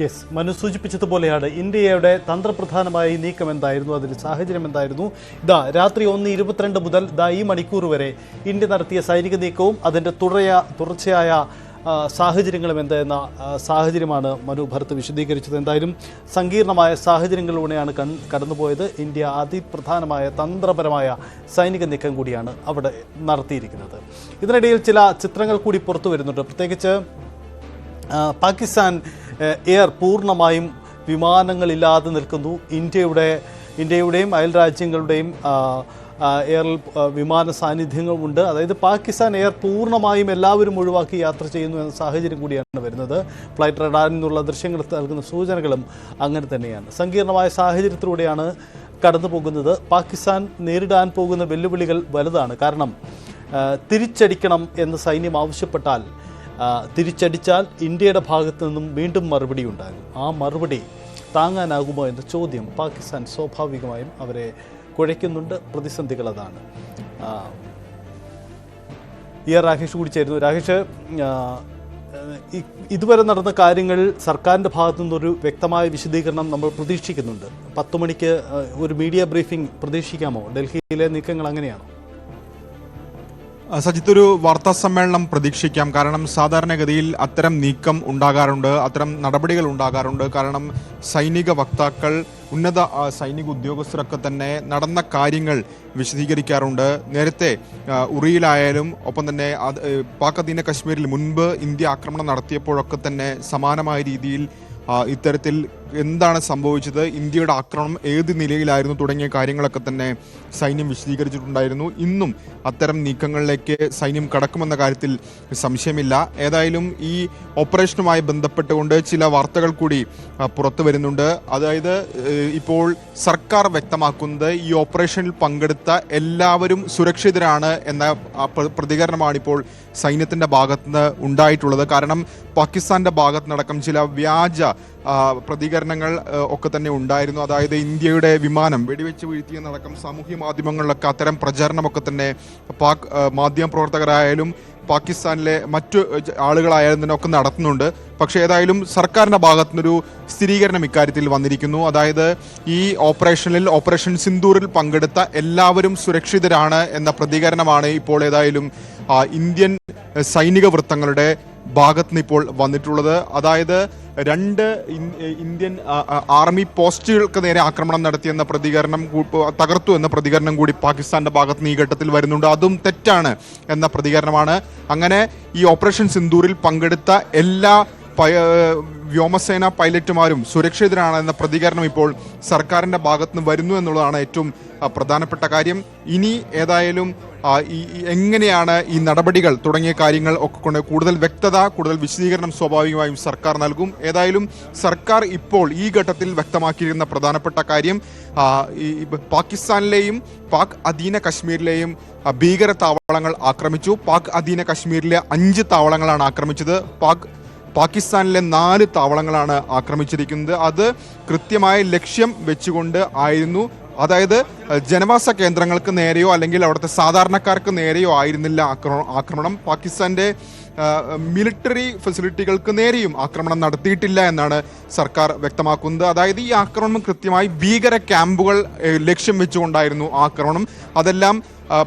Yes, Manu സൂചിപ്പിച്ചതുപോലെയാണ് ഇന്ത്യയുടെ തന്ത്രപ്രധാനമായ ഈ നീക്കം എന്തായിരുന്നു, അതിൻ്റെ സാഹചര്യം എന്തായിരുന്നു. രാത്രി 1:22 മുതൽ ഈ മണിക്കൂർ വരെ ഇന്ത്യ നടത്തിയ സൈനിക നീക്കവും അതിൻ്റെ തുടർച്ചയായ സാഹചര്യങ്ങളും എന്തെന്ന സാഹചര്യമാണ് മനു ഭരത് വിശദീകരിച്ചത്. എന്തായാലും സങ്കീർണമായ സാഹചര്യങ്ങളിലൂടെയാണ് കടന്നുപോയത്. ഇന്ത്യ അതിപ്രധാനമായ തന്ത്രപരമായ സൈനിക നീക്കം കൂടിയാണ് അവിടെ നടത്തിയിരിക്കുന്നത്. ഇതിനിടയിൽ ചില ചിത്രങ്ങൾ കൂടി പുറത്തു വരുന്നുണ്ട്. പ്രത്യേകിച്ച് പാകിസ്ഥാൻ എയർ പൂർണ്ണമായും വിമാനങ്ങളില്ലാതെ നിൽക്കുന്നു. ഇന്ത്യയുടെയും അയൽ രാജ്യങ്ങളുടെയും എയറിൽ വിമാന സാന്നിധ്യങ്ങളുമുണ്ട്. അതായത് പാകിസ്ഥാൻ എയർ പൂർണ്ണമായും എല്ലാവരും ഒഴിവാക്കി യാത്ര ചെയ്യുന്നു എന്ന സാഹചര്യം കൂടിയാണ് വരുന്നത്. ഫ്ലൈറ്റ് റഡാറിൽ നിന്നുള്ള ദൃശ്യങ്ങൾ നൽകുന്ന സൂചനകളും അങ്ങനെ തന്നെയാണ്. സങ്കീർണമായ സാഹചര്യത്തിലൂടെയാണ് കടന്നു പോകുന്നത്. പാകിസ്ഥാൻ നേരിടാൻ പോകുന്ന വെല്ലുവിളികൾ വലുതാണ്. കാരണം തിരിച്ചടിക്കണം എന്ന് സൈന്യം ആവശ്യപ്പെട്ടാൽ, തിരിച്ചടിച്ചാൽ ഇന്ത്യയുടെ ഭാഗത്തു നിന്നും വീണ്ടും മറുപടി ഉണ്ടാകും. ആ മറുപടി താങ്ങാനാകുമോ എന്ന ചോദ്യം പാകിസ്ഥാൻ സ്വാഭാവികമായും അവരെ കുഴയ്ക്കുന്നുണ്ട്. പ്രതിസന്ധികൾ അതാണ്. രാകേഷ് കൂടി ചേരുന്നു. രാകേഷ്, ഇതുവരെ നടന്ന കാര്യങ്ങൾ സർക്കാരിൻ്റെ ഭാഗത്തു നിന്നൊരു വ്യക്തമായ വിശദീകരണം നമ്മൾ പ്രതീക്ഷിക്കുന്നുണ്ട്. 10 മണിക്ക് ഒരു മീഡിയ ബ്രീഫിംഗ് പ്രതീക്ഷിക്കാമോ? ഡൽഹിയിലെ നീക്കങ്ങൾ അങ്ങനെയാണോ? സജിത്ത്, ഒരു വാർത്താ സമ്മേളനം പ്രതീക്ഷിക്കാം. കാരണം സാധാരണഗതിയിൽ അത്തരം നീക്കം ഉണ്ടാകാറുണ്ട്, അത്തരം നടപടികൾ ഉണ്ടാകാറുണ്ട്. കാരണം സൈനിക വക്താക്കൾ, ഉന്നത സൈനിക ഉദ്യോഗസ്ഥരൊക്കെ തന്നെ നടന്ന കാര്യങ്ങൾ വിശദീകരിക്കാറുണ്ട്. നേരത്തെ ഉറിയിലായാലും ഒപ്പം തന്നെ പാക് അധീന കശ്മീരിൽ മുൻപ് ഇന്ത്യ ആക്രമണം നടത്തിയപ്പോഴൊക്കെ തന്നെ സമാനമായ രീതിയിൽ ഇത്തരത്തിൽ എന്താണ് സംഭവിച്ചത്, ഇന്ത്യയുടെ ആക്രമണം ഏത് നിലയിലായിരുന്നു തുടങ്ങിയ കാര്യങ്ങളൊക്കെ തന്നെ സൈന്യം വിശദീകരിച്ചിട്ടുണ്ടായിരുന്നു. ഇന്നും അത്തരം നീക്കങ്ങളിലേക്ക് സൈന്യം കടക്കുമെന്ന കാര്യത്തിൽ സംശയമില്ല. ഏതായാലും ഈ ഓപ്പറേഷനുമായി ബന്ധപ്പെട്ടുകൊണ്ട് ചില വാർത്തകൾ കൂടി പുറത്തു വരുന്നുണ്ട്. അതായത് ഇപ്പോൾ സർക്കാർ വ്യക്തമാക്കുന്നത് ഈ ഓപ്പറേഷനിൽ പങ്കെടുത്ത എല്ലാവരും സുരക്ഷിതരാണ് എന്ന പ്രതികരണമാണ് ഇപ്പോൾ സൈന്യത്തിൻ്റെ ഭാഗത്തുനിന്ന് ഉണ്ടായിട്ടുള്ളത്. കാരണം പാകിസ്ഥാന്റെ ഭാഗത്തുനിന്നടക്കം ചില വ്യാജ പ്രതികരണങ്ങൾ ഒക്കെ തന്നെ ഉണ്ടായിരുന്നു. അതായത് ഇന്ത്യയുടെ വിമാനം വെടിവെച്ച് വീഴ്ത്തിയെന്നടക്കം സാമൂഹ്യ മാധ്യമങ്ങളിലൊക്കെ അത്തരം പ്രചാരണമൊക്കെ തന്നെ പാക് മാധ്യമപ്രവർത്തകരായാലും പാകിസ്ഥാനിലെ മറ്റു ആളുകളായാലും തന്നെ ഒക്കെ നടത്തുന്നുണ്ട്. പക്ഷേ ഏതായാലും സർക്കാരിൻ്റെ ഭാഗത്തുനിന്നൊരു സ്ഥിരീകരണം ഇക്കാര്യത്തിൽ വന്നിരിക്കുന്നു. അതായത് ഈ ഓപ്പറേഷൻ സിന്ദൂറിൽ പങ്കെടുത്ത എല്ലാവരും സുരക്ഷിതരാണ് എന്ന പ്രതികരണമാണ് ഇപ്പോൾ ഏതായാലും ഇന്ത്യൻ സൈനിക വൃത്തങ്ങളുടെ ഭാഗത്തുനിന്ന് ഇപ്പോൾ വന്നിട്ടുള്ളത്. അതായത് 2 ഇന്ത്യൻ ആർമി പോസ്റ്റുകൾക്ക് നേരെ ആക്രമണം നടത്തിയെന്ന പ്രതികരണം, തകർത്തു എന്ന പ്രതികരണം കൂടി പാകിസ്ഥാന്റെ ഭാഗത്തുനിന്ന് ഈ ഘട്ടത്തിൽ വരുന്നുണ്ട്. അതും തെറ്റാണ് എന്ന പ്രതികരണമാണ്. അങ്ങനെ ഈ ഓപ്പറേഷൻ സിന്ദൂറിൽ പങ്കെടുത്ത എല്ലാ വ്യോമസേന പൈലറ്റുമാരും സുരക്ഷിതരാണ് എന്ന പ്രതികരണം ഇപ്പോൾ സർക്കാരിൻ്റെ ഭാഗത്തുനിന്ന് വരുന്നു എന്നുള്ളതാണ് ഏറ്റവും പ്രധാനപ്പെട്ട കാര്യം. ഇനി ഏതായാലും എങ്ങനെയാണ് ഈ നടപടികൾ തുടങ്ങിയ കാര്യങ്ങൾ ഒക്കെ കൊണ്ട് കൂടുതൽ വ്യക്തത, കൂടുതൽ വിശദീകരണം സ്വാഭാവികമായും സർക്കാർ നൽകും. ഏതായാലും സർക്കാർ ഇപ്പോൾ ഈ ഘട്ടത്തിൽ വ്യക്തമാക്കിയിരുന്ന പ്രധാനപ്പെട്ട കാര്യം, പാകിസ്ഥാനിലെയും പാക് അധീന കശ്മീരിലെയും ഭീകര താവളങ്ങൾ ആക്രമിച്ചു. പാക് അധീന കശ്മീരിലെ 5 താവളങ്ങളാണ് ആക്രമിച്ചത്. പാകിസ്ഥാനിലെ 4 താവളങ്ങളാണ് ആക്രമിച്ചിരിക്കുന്നത്. അത് കൃത്യമായ ലക്ഷ്യം വെച്ചുകൊണ്ട് ആയിരുന്നു. അതായത് ജനവാസ കേന്ദ്രങ്ങൾക്ക് നേരെയോ അല്ലെങ്കിൽ അവിടുത്തെ സാധാരണക്കാർക്ക് നേരെയോ ആയിരുന്നില്ല ആക്രമണം. പാകിസ്ഥാന്റെ മിലിറ്ററി ഫെസിലിറ്റികൾക്ക് നേരെയും ആക്രമണം നടത്തിയിട്ടില്ല എന്നാണ് സർക്കാർ വ്യക്തമാക്കുന്നത്. അതായത് ഈ ആക്രമണം കൃത്യമായി ഭീകര ക്യാമ്പുകൾ ലക്ഷ്യം വെച്ചുകൊണ്ടായിരുന്നു ആക്രമണം. അതെല്ലാം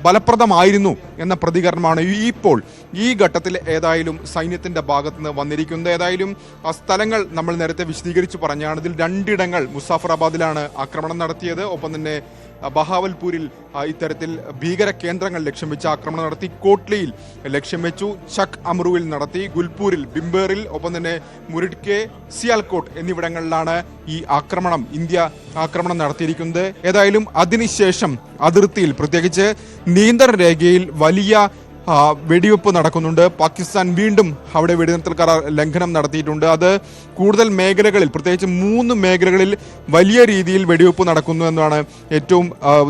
ഫലപ്രദമായിരുന്നു എന്ന പ്രതികരണമാണ് ഇപ്പോൾ ഈ ഘട്ടത്തിൽ ഏതായാലും സൈന്യത്തിന്റെ ഭാഗത്തുനിന്ന് വന്നിരിക്കുന്നത്. ഏതായാലും ആ സ്ഥലങ്ങൾ നമ്മൾ നേരത്തെ വിശദീകരിച്ച് പറഞ്ഞാണ്. ഇതിൽ 2 ഇടങ്ങൾ മുസാഫറാബാദിലാണ് ആക്രമണം നടത്തിയത്. ഒപ്പം തന്നെ ബഹാവൽപൂരിൽ ഇത്തരത്തിൽ ഭീകര കേന്ദ്രങ്ങൾ ലക്ഷ്യം വെച്ച് ആക്രമണം നടത്തി. കോട്ലിയിൽ ലക്ഷ്യം വെച്ചു, ചക് അമറുവിൽ നടത്തി, ഗുൽപൂരിൽ, ബിംബേറിൽ, ഒപ്പം തന്നെ മുരിഡ്കെ, സിയാൽകോട്ട് എന്നിവിടങ്ങളിലാണ് ഈ ഇന്ത്യ ആക്രമണം നടത്തിയിരിക്കുന്നത്. ഏതായാലും അതിനുശേഷം അതിർത്തിയിൽ, പ്രത്യേകിച്ച് നിയന്ത്രണ രേഖയിൽ വലിയ വെടിവെപ്പ് നടക്കുന്നുണ്ട്. പാകിസ്ഥാൻ വീണ്ടും അവിടെ വെടിനിർത്തൽ കരാർ ലംഘനം നടത്തിയിട്ടുണ്ട്. അത് കൂടുതൽ മേഖലകളിൽ, പ്രത്യേകിച്ച് 3 മേഖലകളിൽ വലിയ രീതിയിൽ വെടിവെപ്പ് നടക്കുന്നു എന്നാണ് ഏറ്റവും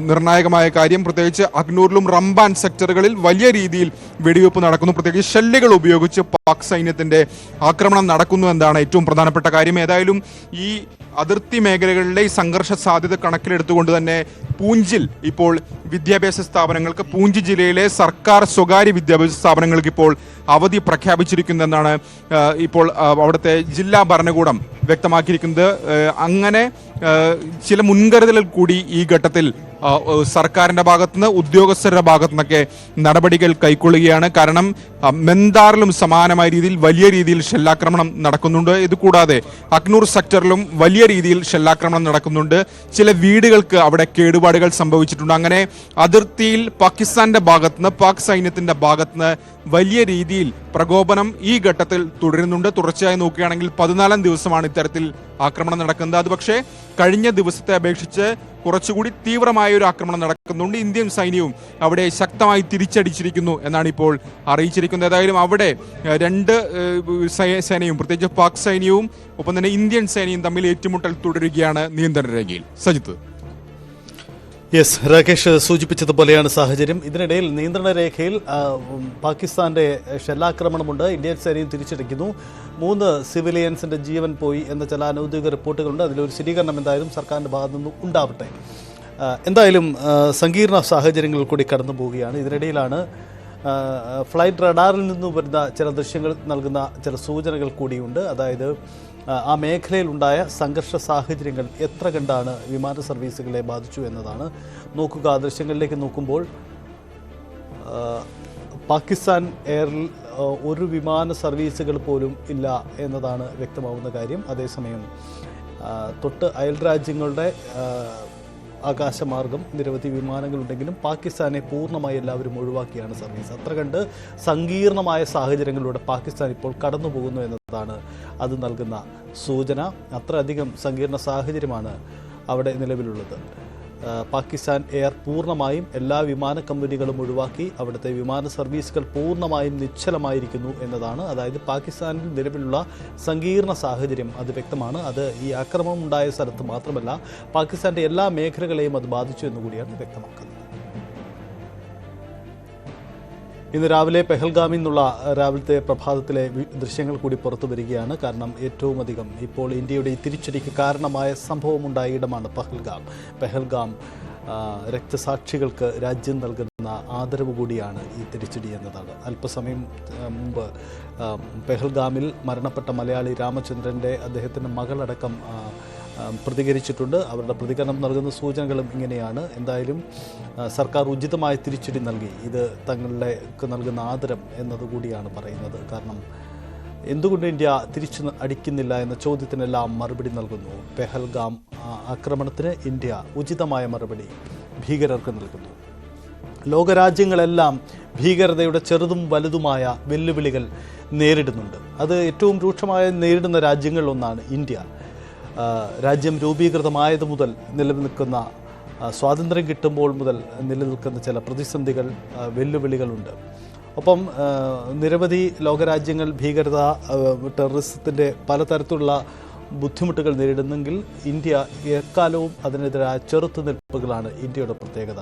നിർണായകമായ കാര്യം. പ്രത്യേകിച്ച് അഗ്നൂറിലും റംബാൻ സെക്ടറുകളിൽ വലിയ രീതിയിൽ വെടിവെപ്പ് നടക്കുന്നു. പ്രത്യേകിച്ച് ഷെല്ലുകൾ ഉപയോഗിച്ച് പാക് സൈന്യത്തിന്റെ ആക്രമണം നടക്കുന്നു എന്നതാണ് ഏറ്റവും പ്രധാനപ്പെട്ട കാര്യം. ഏതായാലും ഈ അതിർത്തി മേഖലകളിലെ ഈ സംഘർഷ സാധ്യത കണക്കിലെടുത്തുകൊണ്ട് തന്നെ പൂഞ്ചിൽ ഇപ്പോൾ വിദ്യാഭ്യാസ സ്ഥാപനങ്ങൾക്ക്, പൂഞ്ച് ജില്ലയിലെ സർക്കാർ സ്വകാര്യ വിദ്യാഭ്യാസ സ്ഥാപനങ്ങൾക്ക് ഇപ്പോൾ അവധി പ്രഖ്യാപിച്ചിരിക്കുന്നതെന്നാണ് ഇപ്പോൾ അവിടുത്തെ ജില്ലാ ഭരണകൂടം വ്യക്തമാക്കിയിരിക്കുന്നത്. അങ്ങനെ ചില മുൻകരുതലുകൾ കൂടി ഈ ഘട്ടത്തിൽ സർക്കാരിന്റെ ഭാഗത്തുനിന്ന്, ഉദ്യോഗസ്ഥരുടെ ഭാഗത്തുനിന്നൊക്കെ നടപടികൾ കൈക്കൊള്ളുകയാണ്. കാരണം മെന്താറിലും സമാനമായ രീതിയിൽ വലിയ രീതിയിൽ ഷെല്ലാക്രമണം നടക്കുന്നുണ്ട്. ഇതുകൂടാതെ അക്നൂർ സെക്ടറിലും വലിയ രീതിയിൽ ഷെല്ലാക്രമണം നടക്കുന്നുണ്ട്. ചില വീടുകൾക്ക് അവിടെ കേടുപാടുകൾ സംഭവിച്ചിട്ടുണ്ട്. അങ്ങനെ അതിർത്തിയിൽ പാകിസ്ഥാന്റെ ഭാഗത്തുനിന്ന്, പാക് സൈന്യത്തിന്റെ ഭാഗത്തുനിന്ന് വലിയ രീതിയിൽ പ്രകോപനം ഈ ഘട്ടത്തിൽ തുടരുന്നുണ്ട്. തുടർച്ചയായി നോക്കുകയാണെങ്കിൽ 14 ദിവസമാണ് ഇത്തരത്തിൽ ആക്രമണം നടക്കുന്നത്. അത് പക്ഷേ കഴിഞ്ഞ ദിവസത്തെ അപേക്ഷിച്ച് കുറച്ചുകൂടി തീവ്രമായ ഒരു ആക്രമണം നടക്കുന്നുണ്ട്. ഇന്ത്യൻ സൈന്യവും അവിടെ ശക്തമായി തിരിച്ചടിച്ചിരിക്കുന്നു എന്നാണ് ഇപ്പോൾ അറിയിച്ചിരിക്കുന്നത്. ഏതായാലും അവിടെ രണ്ട് സേനയും, പ്രത്യേകിച്ച് പാക് സൈന്യവും ഒപ്പം തന്നെ ഇന്ത്യൻ സേനയും തമ്മിൽ ഏറ്റുമുട്ടൽ തുടരുകയാണ് നിയന്ത്രണ രേഖയിൽ. സജിത്ത്. യെസ്, രാകേഷ് സൂചിപ്പിച്ചതുപോലെയാണ് സാഹചര്യം. ഇതിനിടയിൽ നിയന്ത്രണ രേഖയിൽ പാകിസ്ഥാന്റെ ഷെല്ലാക്രമണമുണ്ട്. ഇന്ത്യൻ സൈന്യം തിരിച്ചടിക്കുന്നു. 3 സിവിലിയൻസിന്റെ ജീവൻ പോയി എന്ന ചില അനൌദ്യോഗിക റിപ്പോർട്ടുകളുണ്ട്. അതിലൊരു സ്ഥിരീകരണം എന്തായാലും സർക്കാരിന്റെ ഭാഗത്തു നിന്നും ഉണ്ടാവട്ടെ. എന്തായാലും സങ്കീർണ സാഹചര്യങ്ങളിൽ കൂടി കടന്നു പോവുകയാണ്. ഇതിനിടയിലാണ് ഫ്ലൈറ്റ് റഡാറിൽ നിന്നും വരുന്ന ചില ദൃശ്യങ്ങൾ നൽകുന്ന ചില സൂചനകൾ കൂടിയുണ്ട്. അതായത് ആ മേഖലയിലുണ്ടായ സംഘർഷ സാഹചര്യങ്ങൾ എത്ര കണ്ടാണ് വിമാന സർവീസുകളെ ബാധിച്ചു എന്നതാണ്. നോക്കുക, ദൃശ്യങ്ങളിലേക്ക് നോക്കുമ്പോൾ പാകിസ്ഥാൻ എയറിൽ ഒരു വിമാന സർവീസുകൾ പോലും ഇല്ല എന്നതാണ് വ്യക്തമാവുന്ന കാര്യം. അതേസമയം തൊട്ട് അയൽ രാജ്യങ്ങളുടെ ആകാശമാർഗം നിരവധി വിമാനങ്ങളുണ്ടെങ്കിലും പാകിസ്ഥാനെ പൂർണ്ണമായി എല്ലാവരും ഒഴിവാക്കിയാണ് സർവീസ്. അത്ര കണ്ട് സങ്കീർണമായ സാഹചര്യങ്ങളിലൂടെ പാകിസ്ഥാൻ ഇപ്പോൾ കടന്നു പോകുന്നു എന്നതാണ് അത് നൽകുന്ന സൂചന. അത്രയധികം സങ്കീർണ സാഹചര്യമാണ് അവിടെ നിലവിലുള്ളത്. പാകിസ്ഥാൻ എയർ പൂർണ്ണമായും എല്ലാ വിമാന കമ്പനികളും ഒഴിവാക്കി അവിടുത്തെ വിമാന സർവീസുകൾ പൂർണ്ണമായും നിശ്ചലമായിരിക്കുന്നു എന്നതാണ്. അതായത് പാകിസ്ഥാനിൽ നിലവിലുള്ള സങ്കീർണ സാഹചര്യം അത് വ്യക്തമാണ്. അത് ഈ ആക്രമണം ഉണ്ടായ സ്ഥലത്ത് മാത്രമല്ല, പാകിസ്ഥാന്റെ എല്ലാ മേഖലകളെയും അത് ബാധിച്ചു എന്നുകൂടിയാണ് വ്യക്തമാക്കുന്നത്. ഇന്ന് രാവിലെ പെഹൽഗാമിൽ നിന്നുള്ള രാവിലത്തെ പ്രഭാതത്തിലെ ദൃശ്യങ്ങൾ കൂടി പുറത്തു വരികയാണ്. കാരണം ഏറ്റവും അധികം ഇപ്പോൾ ഇന്ത്യയുടെ ഈ തിരിച്ചടിക്ക് കാരണമായ സംഭവമുണ്ടായ ഇടമാണ് പെഹൽഗാം രക്തസാക്ഷികൾക്ക് രാജ്യം നൽകുന്ന ആദരവ് കൂടിയാണ് ഈ തിരിച്ചടി എന്നതാണ്. അല്പസമയം മുമ്പ് പെഹൽഗാമിൽ മരണപ്പെട്ട മലയാളി രാമചന്ദ്രൻ്റെ അദ്ദേഹത്തിൻ്റെ മകളടക്കം പ്രതികരിച്ചിട്ടുണ്ട്. അവരുടെ പ്രതികരണം നൽകുന്ന സൂചനകളും ഇങ്ങനെയാണ്. എന്തായാലും സർക്കാർ ഉചിതമായ തിരിച്ചടി നൽകി. ഇത് തങ്ങൾക്ക് നൽകുന്ന ആദരം എന്നതുകൂടിയാണ് പറയുന്നത്. കാരണം എന്തുകൊണ്ട് ഇന്ത്യ തിരിച്ചു അടിക്കുന്നില്ല എന്ന ചോദ്യത്തിനെല്ലാം മറുപടി നൽകുന്നു. പെഹൽഗാം ആക്രമണത്തിന് ഇന്ത്യ ഉചിതമായ മറുപടി ഭീകരർക്ക് നൽകുന്നു. ലോകരാജ്യങ്ങളെല്ലാം ഭീകരതയുടെ ചെറുതും വലുതുമായ വെല്ലുവിളികൾ നേരിടുന്നുണ്ട്. അത് ഏറ്റവും രൂക്ഷമായി നേരിടുന്ന രാജ്യങ്ങളിലൊന്നാണ് ഇന്ത്യ. രാജ്യം രൂപീകൃതമായത് മുതൽ നിലനിൽക്കുന്ന, സ്വാതന്ത്ര്യം കിട്ടുമ്പോൾ മുതൽ നിലനിൽക്കുന്ന ചില പ്രതിസന്ധികൾ, വെല്ലുവിളികളുണ്ട്. ഒപ്പം നിരവധി ലോകരാജ്യങ്ങൾ ഭീകരത, ടെററിസത്തിൻ്റെ പലതരത്തിലുള്ള ബുദ്ധിമുട്ടുകൾ നേരിടുന്നെങ്കിൽ ഇന്ത്യ എക്കാലവും അതിനെതിരായ ചെറുത്തുനിൽപ്പുകളാണ് ഇന്ത്യയുടെ പ്രത്യേകത.